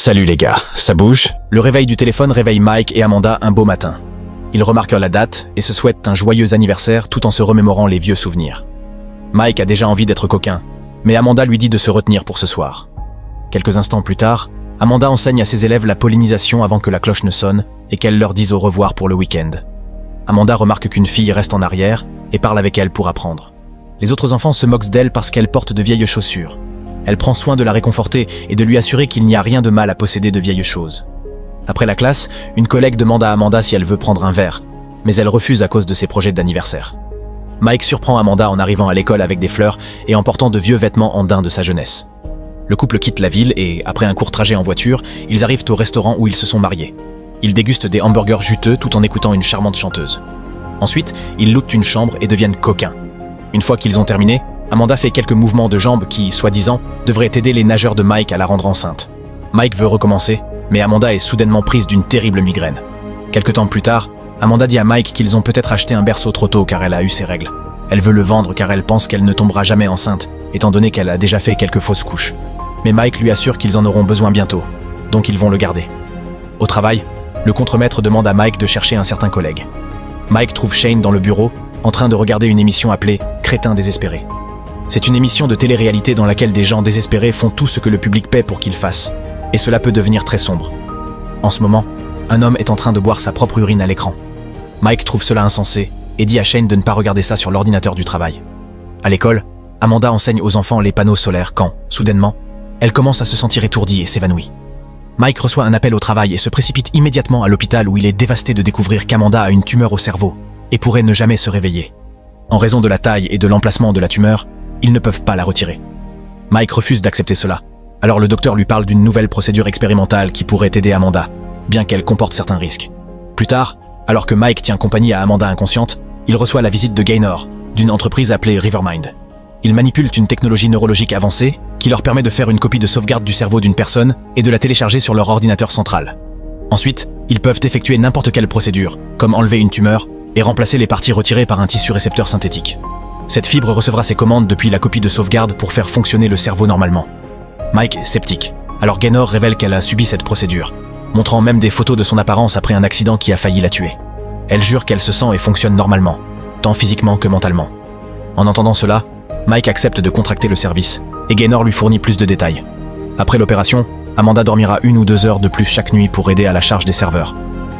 Salut les gars, ça bouge? Le réveil du téléphone réveille Mike et Amanda un beau matin. Ils remarquent la date et se souhaitent un joyeux anniversaire tout en se remémorant les vieux souvenirs. Mike a déjà envie d'être coquin, mais Amanda lui dit de se retenir pour ce soir. Quelques instants plus tard, Amanda enseigne à ses élèves la pollinisation avant que la cloche ne sonne et qu'elle leur dise au revoir pour le week-end. Amanda remarque qu'une fille reste en arrière et parle avec elle pour apprendre. Les autres enfants se moquent d'elle parce qu'elle porte de vieilles chaussures. Elle prend soin de la réconforter et de lui assurer qu'il n'y a rien de mal à posséder de vieilles choses. Après la classe, une collègue demande à Amanda si elle veut prendre un verre, mais elle refuse à cause de ses projets d'anniversaire. Mike surprend Amanda en arrivant à l'école avec des fleurs et en portant de vieux vêtements en daim de sa jeunesse. Le couple quitte la ville et, après un court trajet en voiture, ils arrivent au restaurant où ils se sont mariés. Ils dégustent des hamburgers juteux tout en écoutant une charmante chanteuse. Ensuite, ils lootent une chambre et deviennent coquins. Une fois qu'ils ont terminé, Amanda fait quelques mouvements de jambes qui, soi-disant, devraient aider les nageurs de Mike à la rendre enceinte. Mike veut recommencer, mais Amanda est soudainement prise d'une terrible migraine. Quelque temps plus tard, Amanda dit à Mike qu'ils ont peut-être acheté un berceau trop tôt car elle a eu ses règles. Elle veut le vendre car elle pense qu'elle ne tombera jamais enceinte, étant donné qu'elle a déjà fait quelques fausses couches. Mais Mike lui assure qu'ils en auront besoin bientôt, donc ils vont le garder. Au travail, le contremaître demande à Mike de chercher un certain collègue. Mike trouve Shane dans le bureau, en train de regarder une émission appelée « Crétin désespéré ». C'est une émission de télé-réalité dans laquelle des gens désespérés font tout ce que le public paie pour qu'ils fassent, et cela peut devenir très sombre. En ce moment, un homme est en train de boire sa propre urine à l'écran. Mike trouve cela insensé et dit à Shane de ne pas regarder ça sur l'ordinateur du travail. À l'école, Amanda enseigne aux enfants les panneaux solaires quand, soudainement, elle commence à se sentir étourdie et s'évanouit. Mike reçoit un appel au travail et se précipite immédiatement à l'hôpital où il est dévasté de découvrir qu'Amanda a une tumeur au cerveau et pourrait ne jamais se réveiller. En raison de la taille et de l'emplacement de la tumeur, ils ne peuvent pas la retirer. Mike refuse d'accepter cela, alors le docteur lui parle d'une nouvelle procédure expérimentale qui pourrait aider Amanda, bien qu'elle comporte certains risques. Plus tard, alors que Mike tient compagnie à Amanda inconsciente, il reçoit la visite de Gaynor, d'une entreprise appelée Rivermind. Ils manipulent une technologie neurologique avancée qui leur permet de faire une copie de sauvegarde du cerveau d'une personne et de la télécharger sur leur ordinateur central. Ensuite, ils peuvent effectuer n'importe quelle procédure, comme enlever une tumeur et remplacer les parties retirées par un tissu récepteur synthétique. Cette fibre recevra ses commandes depuis la copie de sauvegarde pour faire fonctionner le cerveau normalement. Mike est sceptique, alors Gaynor révèle qu'elle a subi cette procédure, montrant même des photos de son apparence après un accident qui a failli la tuer. Elle jure qu'elle se sent et fonctionne normalement, tant physiquement que mentalement. En entendant cela, Mike accepte de contracter le service, et Gaynor lui fournit plus de détails. Après l'opération, Amanda dormira 1 ou 2 heures de plus chaque nuit pour aider à la charge des serveurs.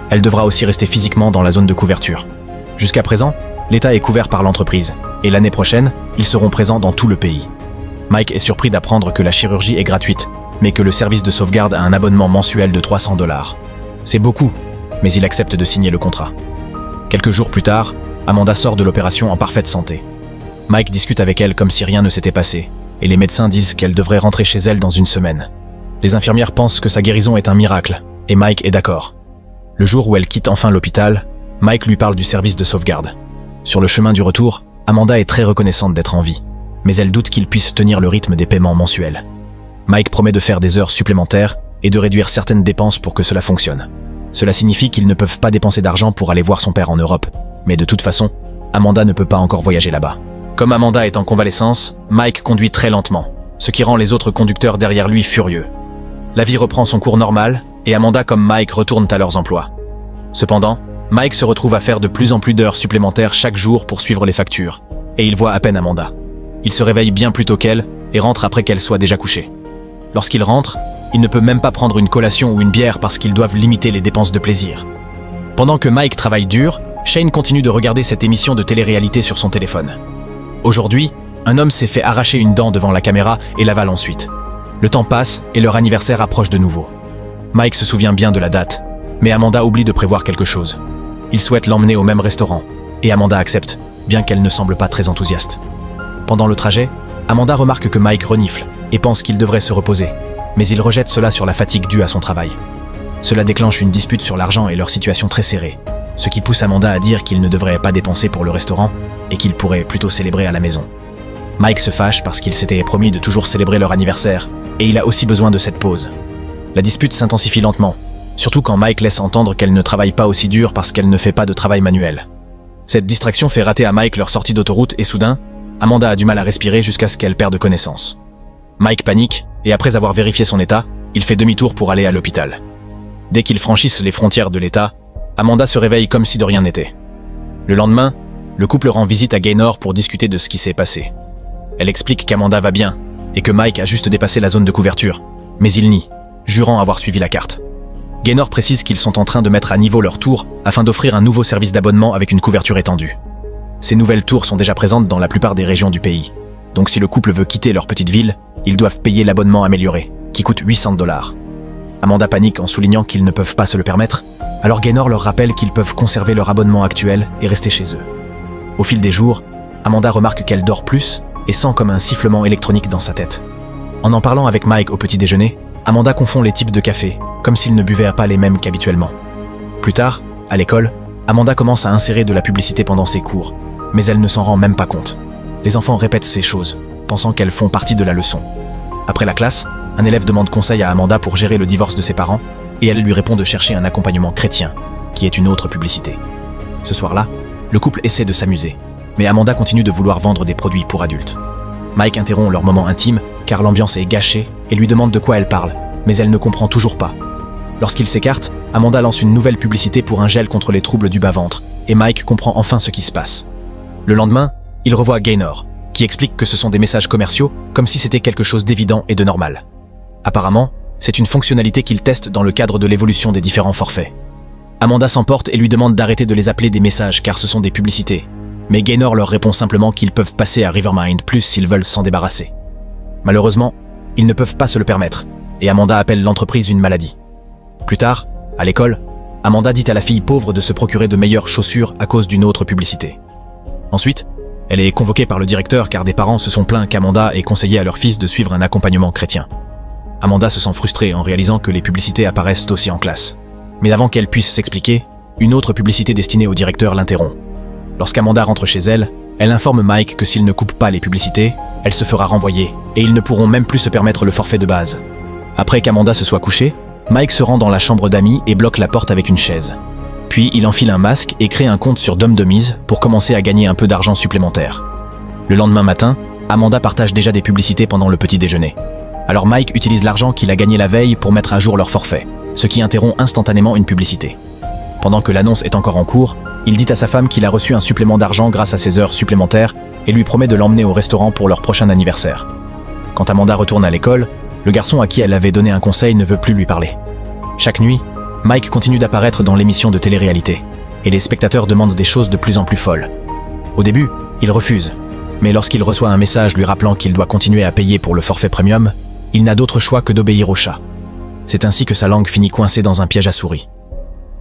Elle devra aussi rester physiquement dans la zone de couverture. Jusqu'à présent, l'État est couvert par l'entreprise, et l'année prochaine, ils seront présents dans tout le pays. Mike est surpris d'apprendre que la chirurgie est gratuite, mais que le service de sauvegarde a un abonnement mensuel de $300. C'est beaucoup, mais il accepte de signer le contrat. Quelques jours plus tard, Amanda sort de l'opération en parfaite santé. Mike discute avec elle comme si rien ne s'était passé, et les médecins disent qu'elle devrait rentrer chez elle dans 1 semaine. Les infirmières pensent que sa guérison est un miracle, et Mike est d'accord. Le jour où elle quitte enfin l'hôpital, Mike lui parle du service de sauvegarde. Sur le chemin du retour, Amanda est très reconnaissante d'être en vie, mais elle doute qu'il puisse tenir le rythme des paiements mensuels. Mike promet de faire des heures supplémentaires et de réduire certaines dépenses pour que cela fonctionne. Cela signifie qu'ils ne peuvent pas dépenser d'argent pour aller voir son père en Europe, mais de toute façon, Amanda ne peut pas encore voyager là-bas. Comme Amanda est en convalescence, Mike conduit très lentement, ce qui rend les autres conducteurs derrière lui furieux. La vie reprend son cours normal, et Amanda comme Mike retournent à leurs emplois. Cependant, Mike se retrouve à faire de plus en plus d'heures supplémentaires chaque jour pour suivre les factures, et il voit à peine Amanda. Il se réveille bien plus tôt qu'elle et rentre après qu'elle soit déjà couchée. Lorsqu'il rentre, il ne peut même pas prendre une collation ou une bière parce qu'ils doivent limiter les dépenses de plaisir. Pendant que Mike travaille dur, Shane continue de regarder cette émission de télé-réalité sur son téléphone. Aujourd'hui, un homme s'est fait arracher une dent devant la caméra et l'avale ensuite. Le temps passe et leur anniversaire approche de nouveau. Mike se souvient bien de la date, mais Amanda oublie de prévoir quelque chose. Il souhaite l'emmener au même restaurant, et Amanda accepte, bien qu'elle ne semble pas très enthousiaste. Pendant le trajet, Amanda remarque que Mike renifle et pense qu'il devrait se reposer, mais il rejette cela sur la fatigue due à son travail. Cela déclenche une dispute sur l'argent et leur situation très serrée, ce qui pousse Amanda à dire qu'il ne devrait pas dépenser pour le restaurant et qu'il pourrait plutôt célébrer à la maison. Mike se fâche parce qu'il s'était promis de toujours célébrer leur anniversaire, et il a aussi besoin de cette pause. La dispute s'intensifie lentement, surtout quand Mike laisse entendre qu'elle ne travaille pas aussi dur parce qu'elle ne fait pas de travail manuel. Cette distraction fait rater à Mike leur sortie d'autoroute et soudain, Amanda a du mal à respirer jusqu'à ce qu'elle perde connaissance. Mike panique et après avoir vérifié son état, il fait demi-tour pour aller à l'hôpital. Dès qu'ils franchissent les frontières de l'État, Amanda se réveille comme si de rien n'était. Le lendemain, le couple rend visite à Gaynor pour discuter de ce qui s'est passé. Elle explique qu'Amanda va bien et que Mike a juste dépassé la zone de couverture, mais il nie, jurant avoir suivi la carte. Gaynor précise qu'ils sont en train de mettre à niveau leur tour afin d'offrir un nouveau service d'abonnement avec une couverture étendue. Ces nouvelles tours sont déjà présentes dans la plupart des régions du pays. Donc si le couple veut quitter leur petite ville, ils doivent payer l'abonnement amélioré, qui coûte 800 $. Amanda panique en soulignant qu'ils ne peuvent pas se le permettre, alors Gaynor leur rappelle qu'ils peuvent conserver leur abonnement actuel et rester chez eux. Au fil des jours, Amanda remarque qu'elle dort plus et sent comme un sifflement électronique dans sa tête. En parlant avec Mike au petit déjeuner, Amanda confond les types de café, comme s'ils ne buvaient pas les mêmes qu'habituellement. Plus tard, à l'école, Amanda commence à insérer de la publicité pendant ses cours, mais elle ne s'en rend même pas compte. Les enfants répètent ces choses, pensant qu'elles font partie de la leçon. Après la classe, un élève demande conseil à Amanda pour gérer le divorce de ses parents, et elle lui répond de chercher un accompagnement chrétien, qui est une autre publicité. Ce soir-là, le couple essaie de s'amuser, mais Amanda continue de vouloir vendre des produits pour adultes. Mike interrompt leur moment intime, car l'ambiance est gâchée, et lui demande de quoi elle parle, mais elle ne comprend toujours pas. Lorsqu'ils s'écartent, Amanda lance une nouvelle publicité pour un gel contre les troubles du bas-ventre, et Mike comprend enfin ce qui se passe. Le lendemain, il revoit Gaynor, qui explique que ce sont des messages commerciaux, comme si c'était quelque chose d'évident et de normal. Apparemment, c'est une fonctionnalité qu'ils testent dans le cadre de l'évolution des différents forfaits. Amanda s'emporte et lui demande d'arrêter de les appeler des messages car ce sont des publicités. Mais Gaynor leur répond simplement qu'ils peuvent passer à Rivermind Plus s'ils veulent s'en débarrasser. Malheureusement, ils ne peuvent pas se le permettre, et Amanda appelle l'entreprise une maladie. Plus tard, à l'école, Amanda dit à la fille pauvre de se procurer de meilleures chaussures à cause d'une autre publicité. Ensuite, elle est convoquée par le directeur car des parents se sont plaints qu'Amanda ait conseillé à leur fils de suivre un accompagnement chrétien. Amanda se sent frustrée en réalisant que les publicités apparaissent aussi en classe. Mais avant qu'elle puisse s'expliquer, une autre publicité destinée au directeur l'interrompt. Lorsqu'Amanda rentre chez elle, elle informe Mike que s'il ne coupe pas les publicités, elle se fera renvoyer, et ils ne pourront même plus se permettre le forfait de base. Après qu'Amanda se soit couchée, Mike se rend dans la chambre d'amis et bloque la porte avec une chaise. Puis il enfile un masque et crée un compte sur Dom de Mise pour commencer à gagner un peu d'argent supplémentaire. Le lendemain matin, Amanda partage déjà des publicités pendant le petit déjeuner. Alors Mike utilise l'argent qu'il a gagné la veille pour mettre à jour leur forfait, ce qui interrompt instantanément une publicité. Pendant que l'annonce est encore en cours, il dit à sa femme qu'il a reçu un supplément d'argent grâce à ses heures supplémentaires et lui promet de l'emmener au restaurant pour leur prochain anniversaire. Quand Amanda retourne à l'école, le garçon à qui elle avait donné un conseil ne veut plus lui parler. Chaque nuit, Mike continue d'apparaître dans l'émission de télé-réalité, et les spectateurs demandent des choses de plus en plus folles. Au début, il refuse, mais lorsqu'il reçoit un message lui rappelant qu'il doit continuer à payer pour le forfait premium, il n'a d'autre choix que d'obéir au chat. C'est ainsi que sa langue finit coincée dans un piège à souris.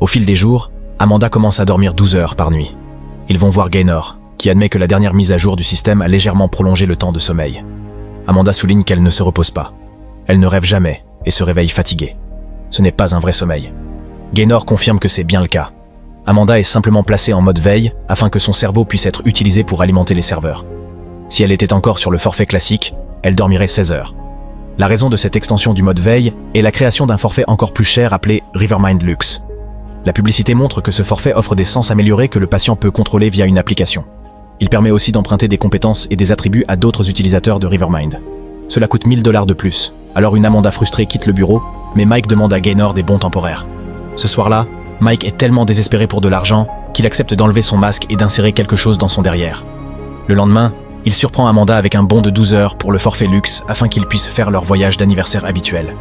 Au fil des jours, Amanda commence à dormir 12 heures par nuit. Ils vont voir Gaynor, qui admet que la dernière mise à jour du système a légèrement prolongé le temps de sommeil. Amanda souligne qu'elle ne se repose pas. Elle ne rêve jamais et se réveille fatiguée. Ce n'est pas un vrai sommeil. Gaynor confirme que c'est bien le cas. Amanda est simplement placée en mode veille afin que son cerveau puisse être utilisé pour alimenter les serveurs. Si elle était encore sur le forfait classique, elle dormirait 16 heures. La raison de cette extension du mode veille est la création d'un forfait encore plus cher appelé Rivermind Lux. La publicité montre que ce forfait offre des sens améliorés que le patient peut contrôler via une application. Il permet aussi d'emprunter des compétences et des attributs à d'autres utilisateurs de Rivermind. Cela coûte 1000 $ de plus, alors une Amanda frustrée quitte le bureau, mais Mike demande à Gaynor des bons temporaires. Ce soir-là, Mike est tellement désespéré pour de l'argent qu'il accepte d'enlever son masque et d'insérer quelque chose dans son derrière. Le lendemain, il surprend Amanda avec un bon de 12 heures pour le forfait luxe afin qu'ils puissent faire leur voyage d'anniversaire habituel.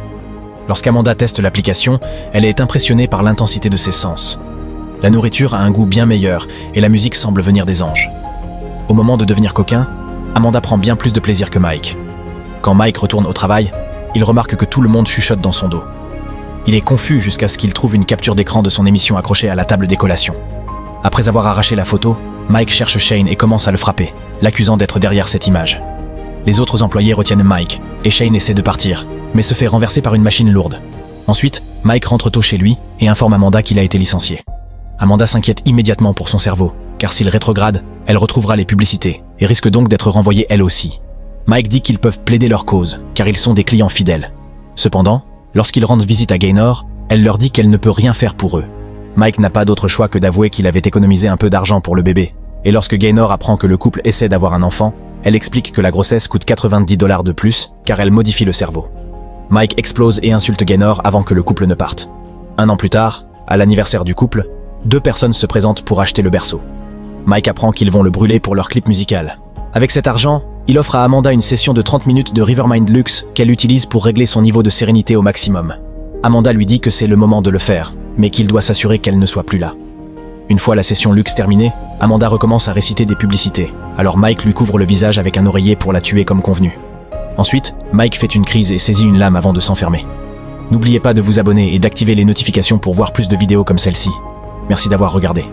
Lorsqu'Amanda teste l'application, elle est impressionnée par l'intensité de ses sens. La nourriture a un goût bien meilleur et la musique semble venir des anges. Au moment de devenir coquin, Amanda prend bien plus de plaisir que Mike. Quand Mike retourne au travail, il remarque que tout le monde chuchote dans son dos. Il est confus jusqu'à ce qu'il trouve une capture d'écran de son émission accrochée à la table des collations. Après avoir arraché la photo, Mike cherche Shane et commence à le frapper, l'accusant d'être derrière cette image. Les autres employés retiennent Mike, et Shane essaie de partir, mais se fait renverser par une machine lourde. Ensuite, Mike rentre tôt chez lui et informe Amanda qu'il a été licencié. Amanda s'inquiète immédiatement pour son cerveau, car s'il rétrograde, elle retrouvera les publicités, et risque donc d'être renvoyée elle aussi. Mike dit qu'ils peuvent plaider leur cause, car ils sont des clients fidèles. Cependant, lorsqu'ils rendent visite à Gaynor, elle leur dit qu'elle ne peut rien faire pour eux. Mike n'a pas d'autre choix que d'avouer qu'il avait économisé un peu d'argent pour le bébé, et lorsque Gaynor apprend que le couple essaie d'avoir un enfant, elle explique que la grossesse coûte 90 $ de plus, car elle modifie le cerveau. Mike explose et insulte Gaynor avant que le couple ne parte. Un an plus tard, à l'anniversaire du couple, 2 personnes se présentent pour acheter le berceau. Mike apprend qu'ils vont le brûler pour leur clip musical. Avec cet argent, il offre à Amanda une session de 30 minutes de Rivermind Luxe qu'elle utilise pour régler son niveau de sérénité au maximum. Amanda lui dit que c'est le moment de le faire, mais qu'il doit s'assurer qu'elle ne soit plus là. Une fois la session luxe terminée, Amanda recommence à réciter des publicités, alors Mike lui couvre le visage avec un oreiller pour la tuer comme convenu. Ensuite, Mike fait une crise et saisit une lame avant de s'enfermer. N'oubliez pas de vous abonner et d'activer les notifications pour voir plus de vidéos comme celle-ci. Merci d'avoir regardé.